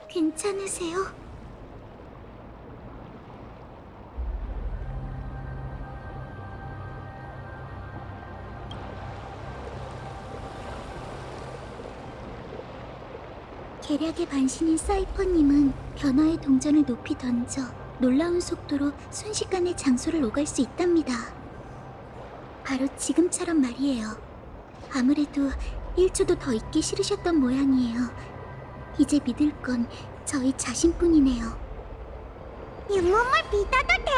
괜찮으세요? 계략의 반신인 사이퍼님은 변화의 동전을 높이 던져 놀라운 속도로 순식간에 장소를 오갈 수 있답니다. 바로 지금처럼 말이에요. 아무래도 1초도 더 있기 싫으셨던 모양이에요. 이제 믿을 건 저희 자신뿐이네요. 잇몸을 믿어도 돼?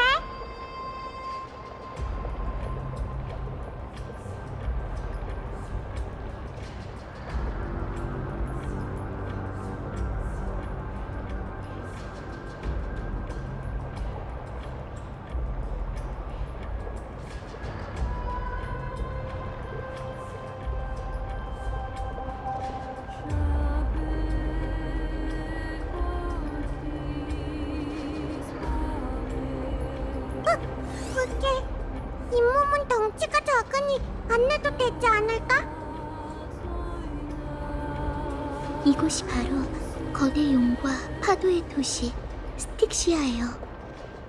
그게 잇몸은 덩치가 작으니 안 내도 되지 않을까? 이곳이 바로 거대 용과 파도의 도시 스틱시아예요.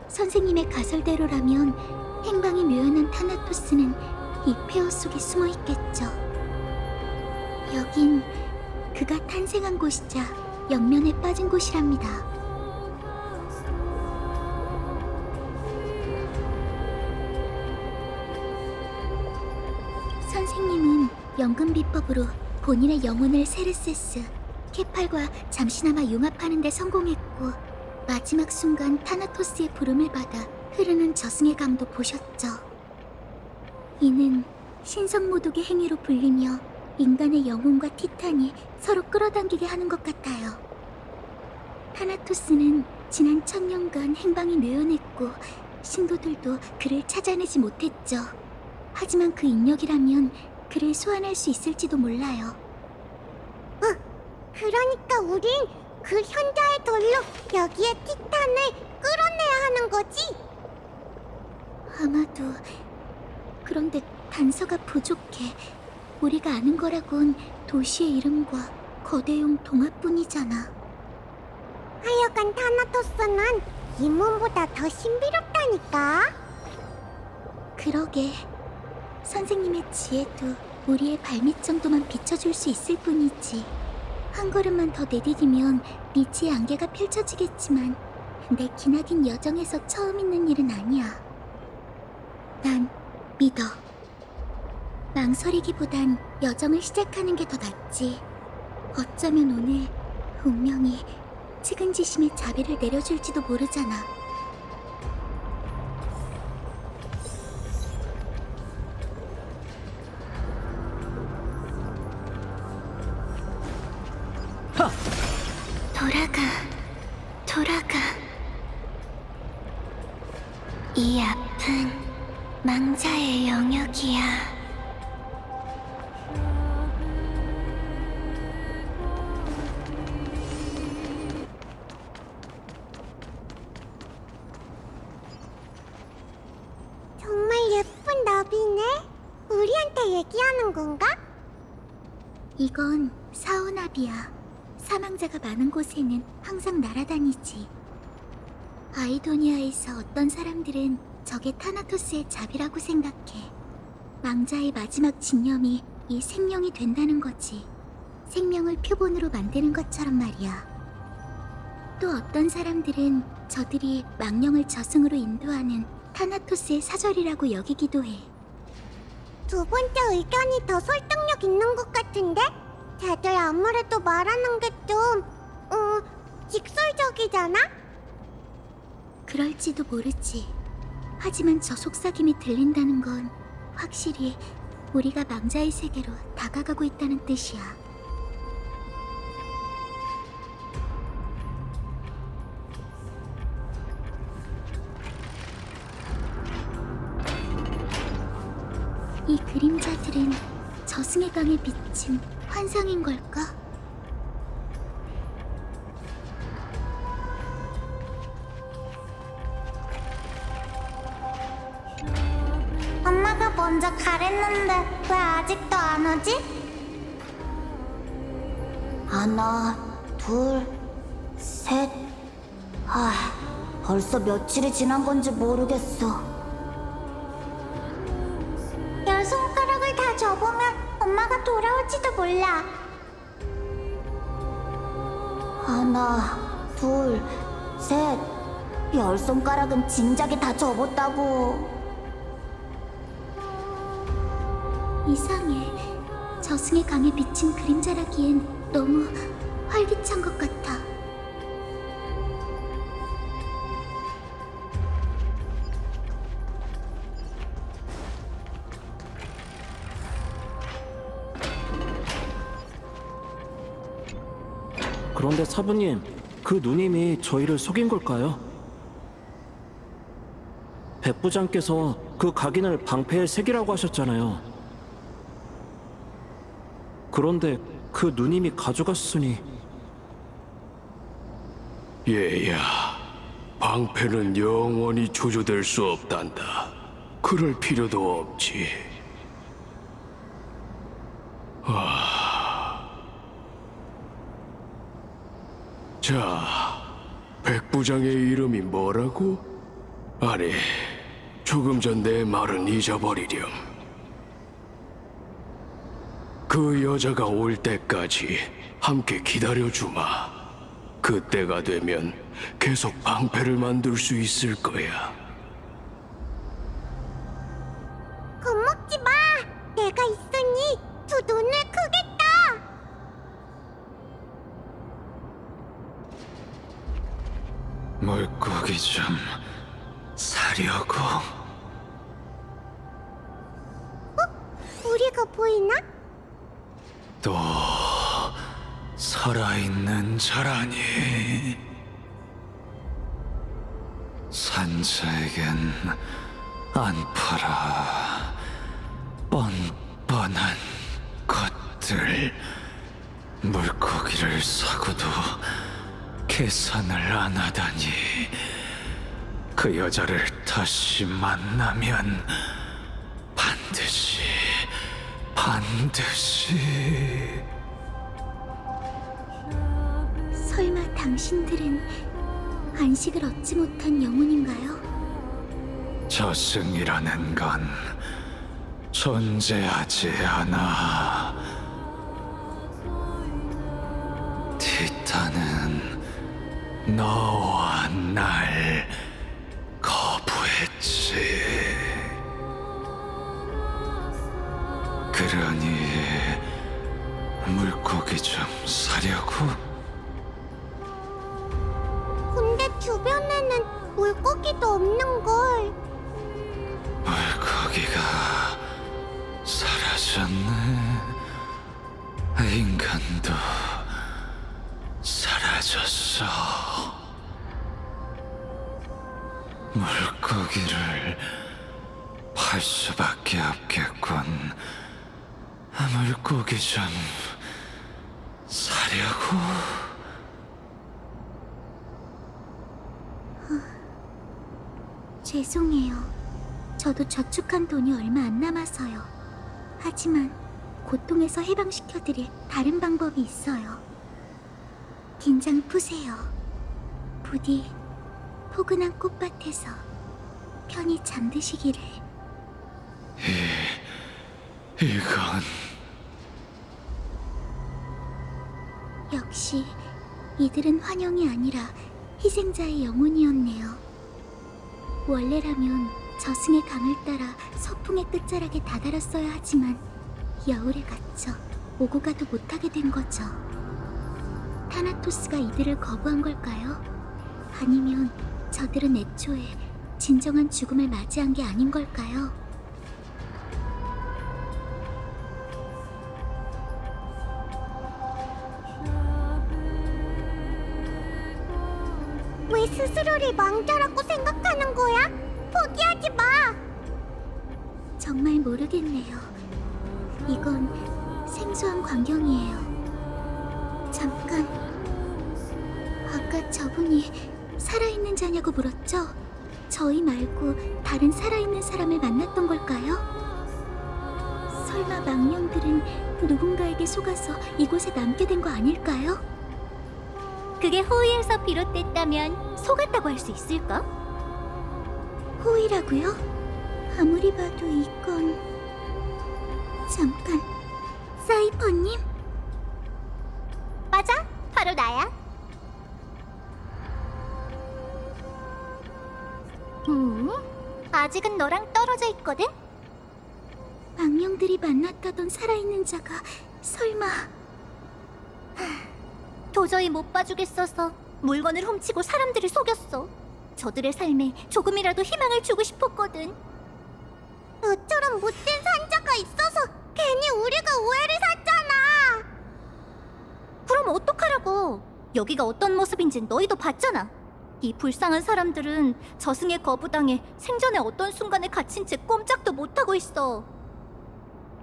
선생님의 가설대로라면 행방이 묘연한 타나토스는 이 폐허 속에 숨어 있겠죠. 여긴 그가 탄생한 곳이자 영면에 빠진 곳이랍니다. 선생님은 연금 비법으로 본인의 영혼을 세르세스, 케팔과 잠시나마 융합하는 데 성공했고 마지막 순간 타나토스의 부름을 받아 흐르는 저승의 강도 보셨죠. 이는 신성모독의 행위로 불리며 인간의 영혼과 티탄이 서로 끌어당기게 하는 것 같아요. 타나토스는 지난 1000년간 행방이 묘연했고 신도들도 그를 찾아내지 못했죠. 하지만 그 인력이라면 그를 소환할 수 있을지도 몰라요. 그러니까 우린 그 현자의 돌로 여기에 티탄을 끌어내야 하는 거지? 아마도. 그런데 단서가 부족해. 우리가 아는 거라곤 도시의 이름과 거대용 동화뿐이잖아. 하여간 타나토스는 잇몸보다 더 신비롭다니까. 그러게. 선생님의 지혜도 우리의 발밑 정도만 비춰줄 수 있을 뿐이지. 한 걸음만 더 내디디면 미지의 안개가 펼쳐지겠지만 내 기나긴 여정에서 처음 있는 일은 아니야. 난 믿어. 망설이기보단 여정을 시작하는 게 더 낫지. 어쩌면 오늘 운명이 측은지심의 자비를 내려줄지도 모르잖아. 돌아가. 이 앞은 망자의 영역이야. 정말 예쁜 나비네. 우리한테 얘기하는 건가? 이건 사오나비야. 사망자가 많은 곳에는 항상 날아다니지. 아이도니아에서 어떤 사람들은 저게 타나토스의 자비라고 생각해. 망자의 마지막 집념이 이 생명이 된다는 거지. 생명을 표본으로 만드는 것처럼 말이야. 또 어떤 사람들은 저들이 망령을 저승으로 인도하는 타나토스의 사절이라고 여기기도 해. 두 번째 의견이 더 설득력 있는 것 같은데? 다들 아무래도 말하는 게 좀 직설적이잖아? 그럴지도 모르지. 하지만 저 속삭임이 들린다는 건 확실히 우리가 망자의 세계로 다가가고 있다는 뜻이야. 이 그림자들은 저승의 강에 비친 환상인 걸까? 엄마가 먼저 가랬는데 왜 아직도 안 오지? 하나, 둘, 셋. 벌써 며칠이 지난 건지 모르겠어. 열 손가락을 다 접으면 엄마가 돌아올지도 몰라. 하나, 둘, 셋. 열 손가락은 진작에 다 접었다고. 이상해. 저승의 강에 비친 그림자라기엔 너무 활기찬 것 같아. 그런데 사부님, 그 누님이 저희를 속인 걸까요? 백부장께서 그 각인을 방패에 새기라고 하셨잖아요. 그런데 그 누님이 가져갔으니... 얘야, 방패는 영원히 조조될 수 없단다. 그럴 필요도 없지. 자, 백부장의 이름이 뭐라고? 아니, 조금 전 내 말은 잊어버리렴. 그 여자가 올 때까지 함께 기다려주마. 그때가 되면 계속 방패를 만들 수 있을 거야. 겁먹지 마! 내가 있으니 두 눈을 크겠다! 물고기 좀 사려고. 우리가 보이나? 또 살아있는 자라니. 산자에겐 안 팔아. 뻔뻔한 것들. 물고기를 사고도 계산을 안 하다니. 그 여자를 다시 만나면 반드시 설마 당신들은 안식을 얻지 못한 영혼인가요? 저승이라는 건 존재하지 않아. 티탄은 너와 날 거부했지. 그러니 물고기 좀 사려고? 근데 주변에는 물고기도 없는걸. 물고기가 사라졌네. 인간도 사라졌어. 물고기를 팔 수밖에 없겠군. 물고기 좀 사려고? 죄송해요. 저도 저축한 돈이 얼마 안 남아서요. 하지만 고통에서 해방시켜드릴 다른 방법이 있어요. 긴장 푸세요. 부디 포근한 꽃밭에서 편히 잠드시기를. 이건 역시 이들은 환영이 아니라 희생자의 영혼이었네요. 원래라면 저승의 강을 따라 서풍의 끝자락에 다다랐어야 하지만 여울에 갇혀 오고 가도 못하게 된 거죠. 타나토스가 이들을 거부한 걸까요? 아니면 저들은 애초에 진정한 죽음을 맞이한 게 아닌 걸까요? 왜 스스로를 망자라고 생각하는 거야? 포기하지 마! 정말 모르겠네요. 이건 생소한 광경이에요. 잠깐, 아까 저분이 살아있는 자냐고 물었죠? 저희 말고 다른 살아있는 사람을 만났던 걸까요? 설마 망령들은 누군가에게 속아서 이곳에 남게 된 거 아닐까요? 그게 호의에서 비롯됐다면 속았다고 할 수 있을까? 호의라고요? 아무리 봐도 이건... 잠깐... 사이퍼님? 맞아, 바로 나야. 아직은 너랑 떨어져 있거든? 망령들이 만났다던 살아있는 자가 설마... 도저히 못 봐주겠어서 물건을 훔치고 사람들을 속였어. 저들의 삶에 조금이라도 희망을 주고 싶었거든. 너처럼 못된 산자가 있어서 괜히 우리가 오해를 샀잖아. 그럼 어떡하라고? 여기가 어떤 모습인진 너희도 봤잖아. 이 불쌍한 사람들은 저승에 거부당해 생전에 어떤 순간에 갇힌 채 꼼짝도 못하고 있어.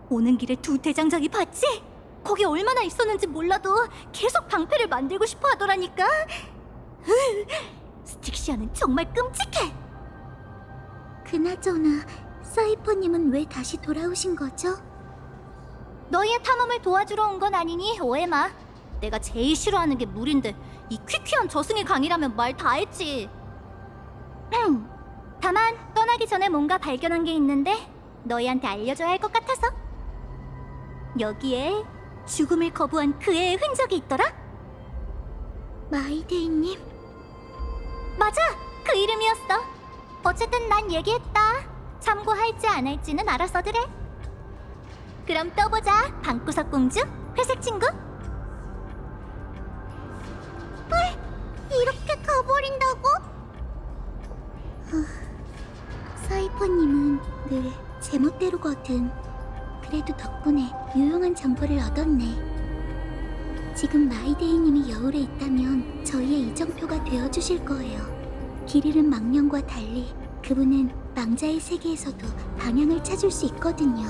오는 길에 두 대장장이 봤지? 거기 얼마나 있었는지 몰라도 계속 방패를 만들고 싶어 하더라니까. 스틱시아는 정말 끔찍해. 그나저나 사이퍼님은 왜 다시 돌아오신 거죠? 너희의 탐험을 도와주러 온 건 아니니 오해 마. 내가 제일 싫어하는 게 물인데 이 퀴퀴한 저승의 강이라면 말 다 했지. 다만 떠나기 전에 뭔가 발견한 게 있는데 너희한테 알려줘야 할 것 같아서. 여기에 죽음을 거부한 그 애의 흔적이 있더라? 마이데이님? 맞아! 그 이름이었어. 어쨌든 난 얘기했다. 참고할지 안 할지는 알아서들 해. 그럼 또 보자, 방구석 공주, 회색 친구. 이렇게 가버린다고? 사이퍼님은 늘 제멋대로거든. 그래도 덕분에 유용한 정보를 얻었네. 지금 마이데이님이 여울에 있다면 저희의 이정표가 되어주실 거예요. 길 잃은 망령과 달리 그분은 망자의 세계에서도 방향을 찾을 수 있거든요.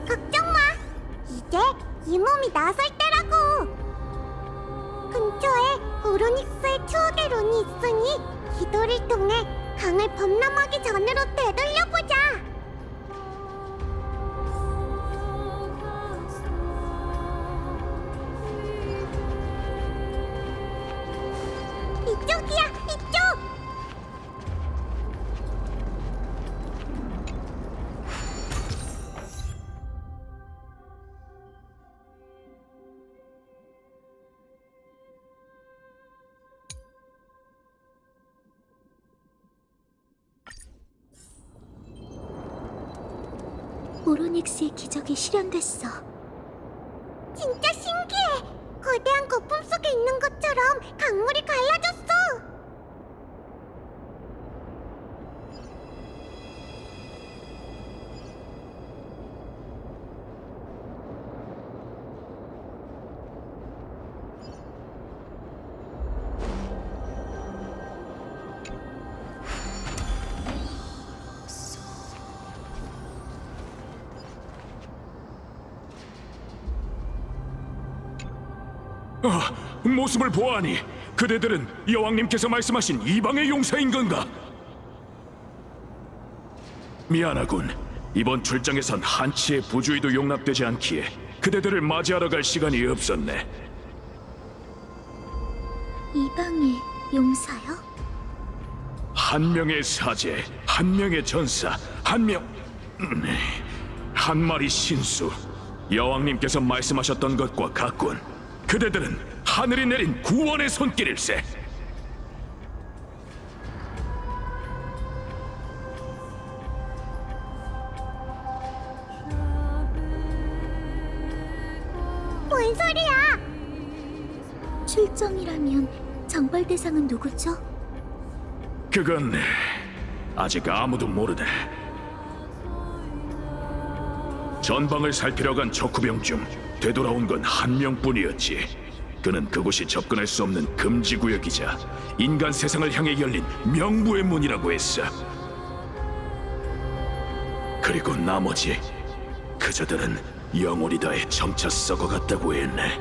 걱정 마! 이제 이 몸이 나설 때라고! 근처에 오로닉스의 추억의 룬이 있으니 기도를 통해 강을 범람하기 전으로 되돌려보자! 이쪽이야! 이쪽! 오로닉스의 기적이 실현됐어. 진짜 신기해! 거대한 거품 속에 있는 것처럼 강물이 갈라졌어! 모습을 보아하니 그대들은 여왕님께서 말씀하신 이방의 용사인 건가? 미안하군. 이번 출장에선 한치의 부주의도 용납되지 않기에 그대들을 맞이하러 갈 시간이 없었네. 이방의 용사요? 한 명의 사제, 한 명의 전사, 한 마리 신수. 여왕님께서 말씀하셨던 것과 같군. 그대들은 하늘이 내린 구원의 손길일세. 뭔 소리야? 출정이라면 정벌 대상은 누구죠? 그건 아직 아무도 모르네. 전방을 살피러 간 척후병 중 되돌아온 건 한 명뿐이었지. 그는 그곳이 접근할 수 없는 금지구역이자 인간 세상을 향해 열린 명부의 문이라고 했어. 그리고 나머지 그저들은 영혼이 다해 점차 썩어갔다고 했네.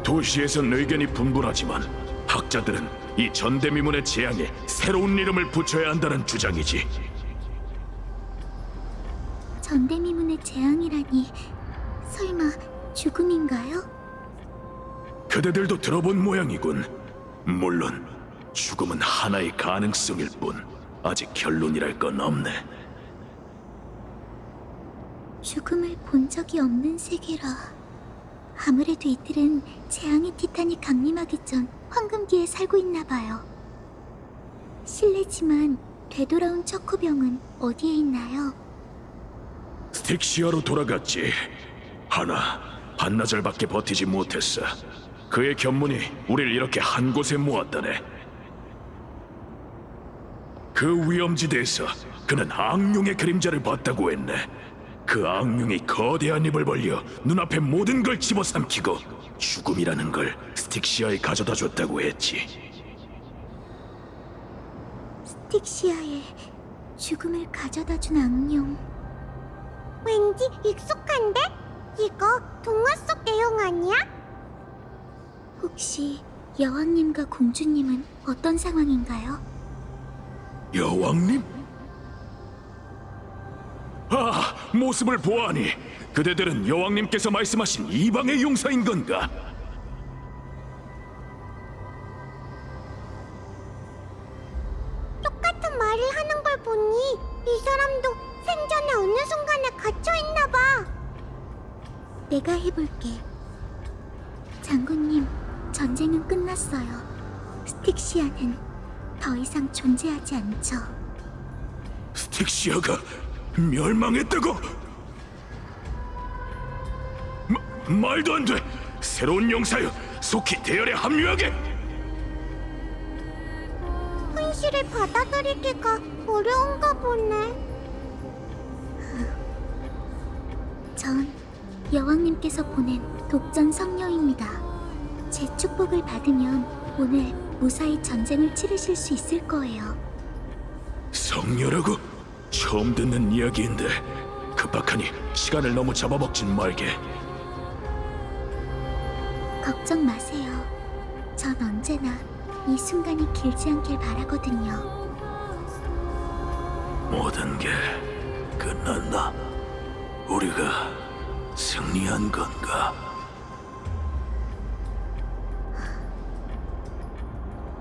도시에선 의견이 분분하지만 학자들은 이 전대미문의 재앙에 새로운 이름을 붙여야 한다는 주장이지. 전대미문의 재앙이라니 설마 죽음인가요? 그대들도 들어본 모양이군. 물론 죽음은 하나의 가능성일 뿐 아직 결론이랄 건 없네. 죽음을 본 적이 없는 세계라. 아무래도 이들은 재앙의 티탄이 강림하기 전 황금기에 살고 있나 봐요. 실례지만 되돌아온 척후병은 어디에 있나요? 스틱시아로 돌아갔지. 하나 반나절밖에 버티지 못했어. 그의 견문이 우릴 이렇게 한 곳에 모았다네. 그 위험지대에서 그는 악룡의 그림자를 봤다고 했네. 그 악룡이 거대한 입을 벌려 눈앞에 모든 걸 집어삼키고 죽음이라는 걸 스틱시아에 가져다 줬다고 했지. 스틱시아에 죽음을 가져다 준 악룡. 왠지 익숙한데? 이거 동화 속 내용 아니야? 혹시 여왕님과 공주님은 어떤 상황인가요? 여왕님? 아, 모습을 보아하니 그대들은 여왕님께서 말씀하신 이방의 용사인 건가? 똑같은 말을 하는 걸 보니 이 사람도 생전에 어느 순간에 갇혀있나 봐. 내가 해볼게. 장군님, 전쟁은 끝났어요. 스틱시아는 더 이상 존재하지 않죠. 스틱시아가 멸망했다고? 말도 안 돼! 새로운 용사여, 속히 대열에 합류하게! 현실을 받아들이기가 어려운가 보네. 전 여왕님께서 보낸 독전 성녀입니다. 제 축복을 받으면 오늘 무사히 전쟁을 치르실 수 있을 거예요. 성녀라고? 처음 듣는 이야기인데 급박하니 시간을 너무 잡아먹진 말게. 걱정 마세요. 전 언제나 이 순간이 길지 않길 바라거든요. 모든 게 끝났나? 우리가 승리한 건가?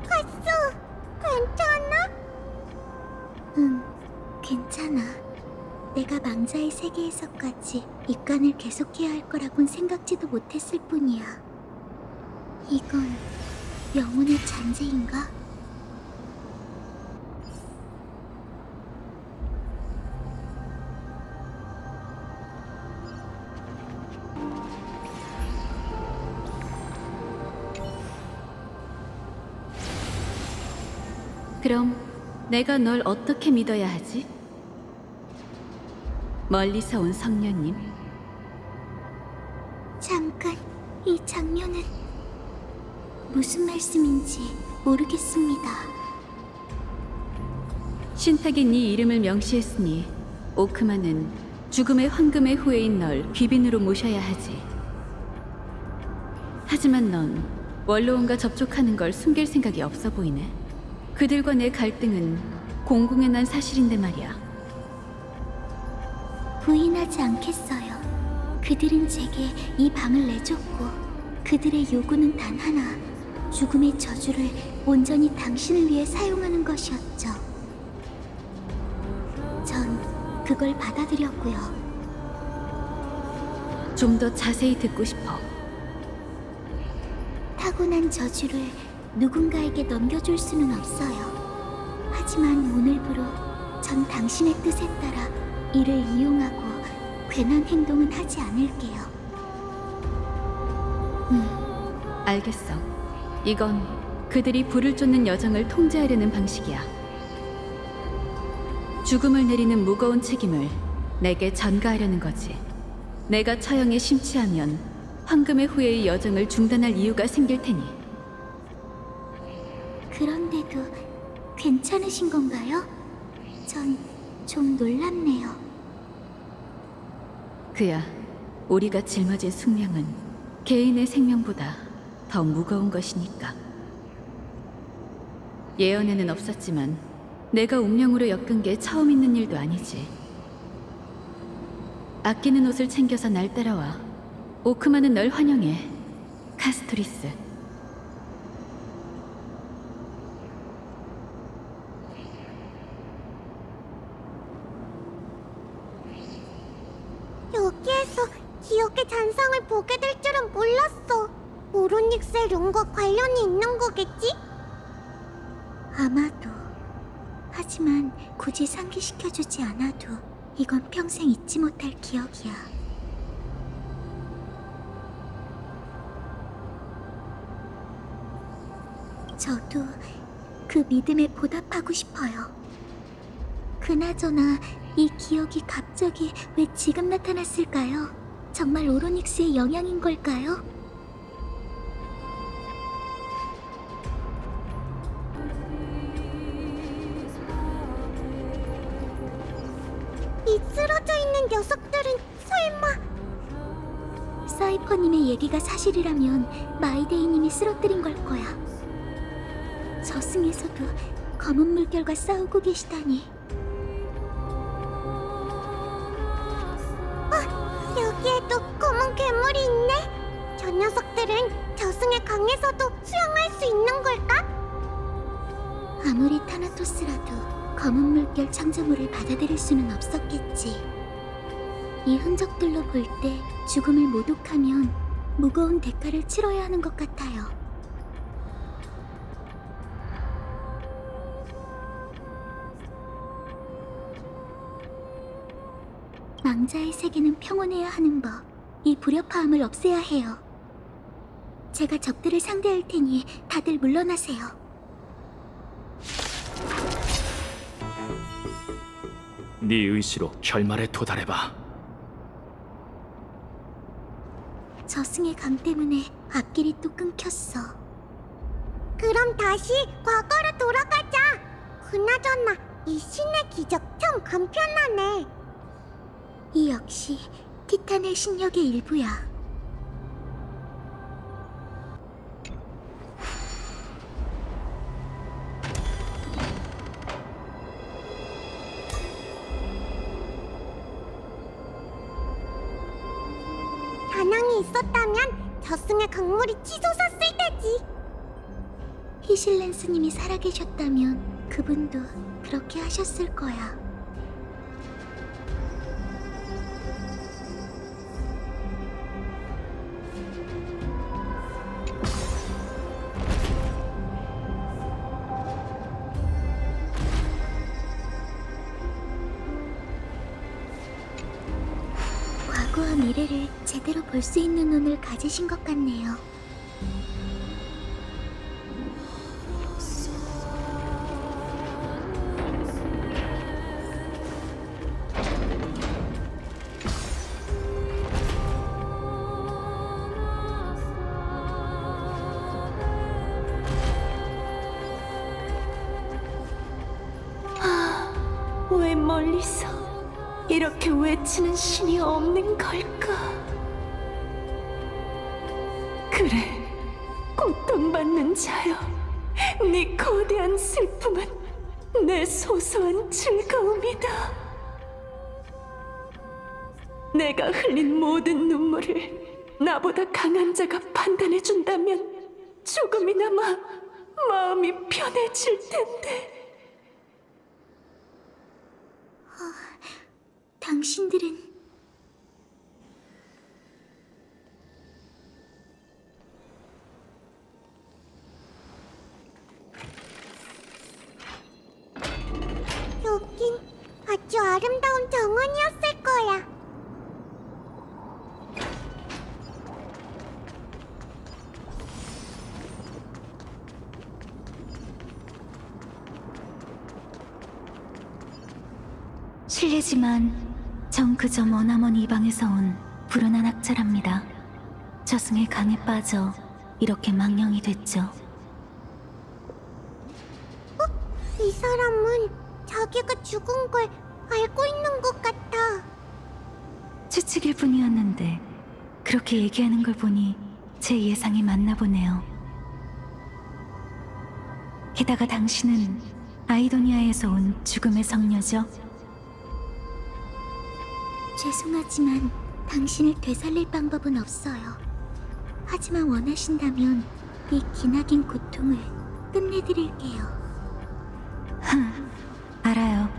가수, 괜찮아? 응, 괜찮아. 내가 망자의 세계에서까지 입간을 계속해야 할 거라곤 생각지도 못했을 뿐이야. 이건 영혼의 잔재인가? 그럼 내가 널 어떻게 믿어야 하지? 멀리서 온 성녀님, 잠깐, 이 장면은 무슨 말씀인지 모르겠습니다. 신탁이 네 이름을 명시했으니 오크마는 죽음의 황금의 후예인 널 귀빈으로 모셔야 하지. 하지만 넌 원로원과 접촉하는 걸 숨길 생각이 없어 보이네. 그들과 내 갈등은 공공의 난 사실인데 말이야. 부인하지 않겠어요. 그들은 제게 이 방을 내줬고 그들의 요구는 단 하나. 죽음의 저주를 온전히 당신을 위해 사용하는 것이었죠. 전 그걸 받아들였고요. 좀 더 자세히 듣고 싶어. 타고난 저주를 누군가에게 넘겨줄 수는 없어요. 하지만 오늘부로 전 당신의 뜻에 따라 이를 이용하고 괜한 행동은 하지 않을게요. 알겠어. 이건 그들이 불을 쫓는 여정을 통제하려는 방식이야. 죽음을 내리는 무거운 책임을 내게 전가하려는 거지. 내가 처형에 심취하면 황금의 후예의 여정을 중단할 이유가 생길 테니. 그런데도 괜찮으신 건가요? 전 좀 놀랍네요. 그야, 우리가 짊어진 숙명은 개인의 생명보다 더 무거운 것이니까. 예언에는 없었지만 내가 운명으로 엮은 게 처음 있는 일도 아니지. 아끼는 옷을 챙겨서 날 따라와. 오크만은 널 환영해. 카스토리스. 여기에서 기억의 잔상을 보게 될 줄은 몰랐어. 오로닉스의 룬과 관련이 있는 거겠지? 아마도. 하지만 굳이 상기시켜주지 않아도 이건 평생 잊지 못할 기억이야. 저도 그 믿음에 보답하고 싶어요. 그나저나 이 기억이 갑자기 왜 지금 나타났을까요? 정말 오로닉스의 영향인 걸까요? 이 쓰러져 있는 녀석들은 설마... 사이퍼님의 얘기가 사실이라면 마이데이님이 쓰러뜨린 걸 거야. 저승에서도 검은 물결과 싸우고 계시다니. 여기에도 검은 괴물이 있네. 저 녀석들은 저승의 강에서도 수영할 수 있는 걸까? 아무리 타나토스라도 검은 물결 창조물을 받아들일 수는 없었겠지. 이 흔적들로 볼 때 죽음을 모독하면 무거운 대가를 치러야 하는 것 같아요. 망자의 세계는 평온해야 하는 법. 이 불협화음을 없애야 해요. 제가 적들을 상대할 테니 다들 물러나세요. 네 의지로 결말에 도달해봐. 저승의 강 때문에 앞길이 또 끊겼어. 그럼 다시 과거로 돌아가자. 그나저나 이 신의 기적 참 간편하네. 이 역시 티탄의 신력의 일부야. 반항이 있었다면 저승의 강물이 치솟았을 테지. 히실랜스님이 살아계셨다면 그분도 그렇게 하셨을 거야. 과거와 미래를 제대로 볼 수 있는 눈을 가지신 것 같네요. 왜 멀리서 이렇게 외치는 신이 없는 걸까? 그래, 고통받는 자여, 네 거대한 슬픔은 내 소소한 즐거움이다. 내가 흘린 모든 눈물을 나보다 강한 자가 판단해준다면 조금이나마 마음이 편해질 텐데. 당신들은 여긴 아주 아름다운 정원이었을 거야. 실례지만 전 그저 머나먼 이방에서 온 불운한 학자랍니다. 저승의 강에 빠져 이렇게 망령이 됐죠. 이 사람은 자기가 죽은 걸 알고 있는 것 같아. 추측일 뿐이었는데 그렇게 얘기하는 걸 보니 제 예상이 맞나 보네요. 게다가 당신은 아이도니아에서 온 죽음의 성녀죠? 죄송하지만 당신을 되살릴 방법은 없어요. 하지만 원하신다면 이 기나긴 고통을 끝내드릴게요. 알아요.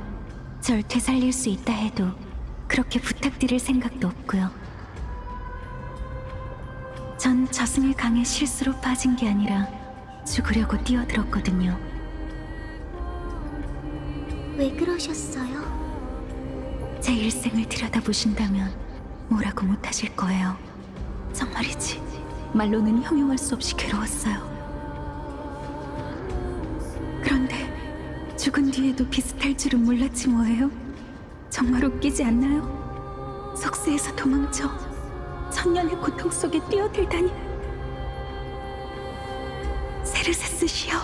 절 되살릴 수 있다 해도 그렇게 부탁드릴 생각도 없고요. 전 저승의 강에 실수로 빠진 게 아니라 죽으려고 뛰어들었거든요. 왜 그러셨어요? 제 일생을 들여다보신다면 뭐라고 못하실 거예요. 정말이지, 말로는 형용할 수 없이 괴로웠어요. 그런데 죽은 뒤에도 비슷할 줄은 몰랐지 뭐예요? 정말 웃기지 않나요? 속세에서 도망쳐 천년의 고통 속에 뛰어들다니. 세르세스시여,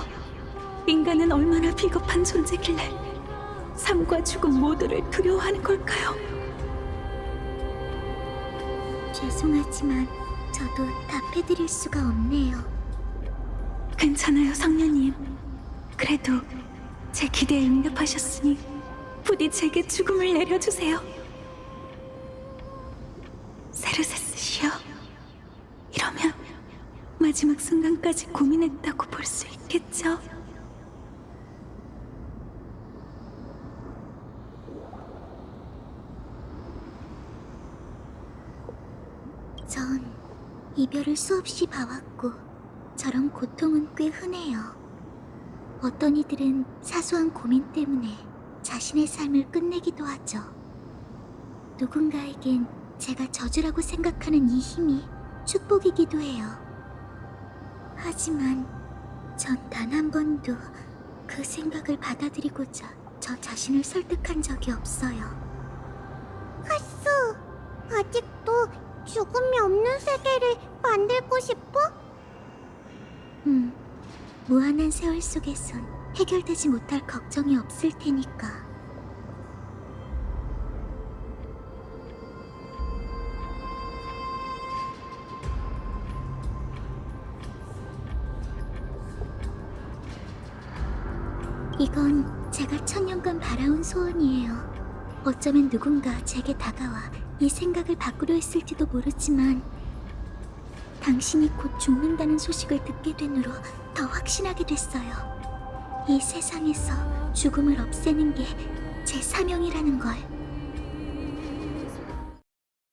인간은 얼마나 비겁한 존재길래 삶과 죽음 모두를 두려워하는 걸까요? 죄송하지만 저도 답해드릴 수가 없네요. 괜찮아요, 성녀님. 그래도 제 기대에 응답하셨으니 부디 제게 죽음을 내려주세요. 세르세스시여, 이러면 마지막 순간까지 고민했다고 볼 수 있겠죠? 전 이별을 수없이 봐왔고 저런 고통은 꽤 흔해요. 어떤 이들은 사소한 고민 때문에 자신의 삶을 끝내기도 하죠. 누군가에겐 제가 저주라고 생각하는 이 힘이 축복이기도 해요. 하지만 전 단 한 번도 그 생각을 받아들이고자 저 자신을 설득한 적이 없어요. 하수, 아직도 죽음이 없는 세계를 만들고 싶어? 무한한 세월 속에선 해결되지 못할 걱정이 없을 테니까. 이건 제가 천년간 바라온 소원이에요. 어쩌면 누군가 제게 다가와 이 생각을 바꾸려 했을지도 모르지만 당신이 곧 죽는다는 소식을 듣게 된 후로 더 확신하게 됐어요. 이 세상에서 죽음을 없애는 게 제 사명이라는 걸.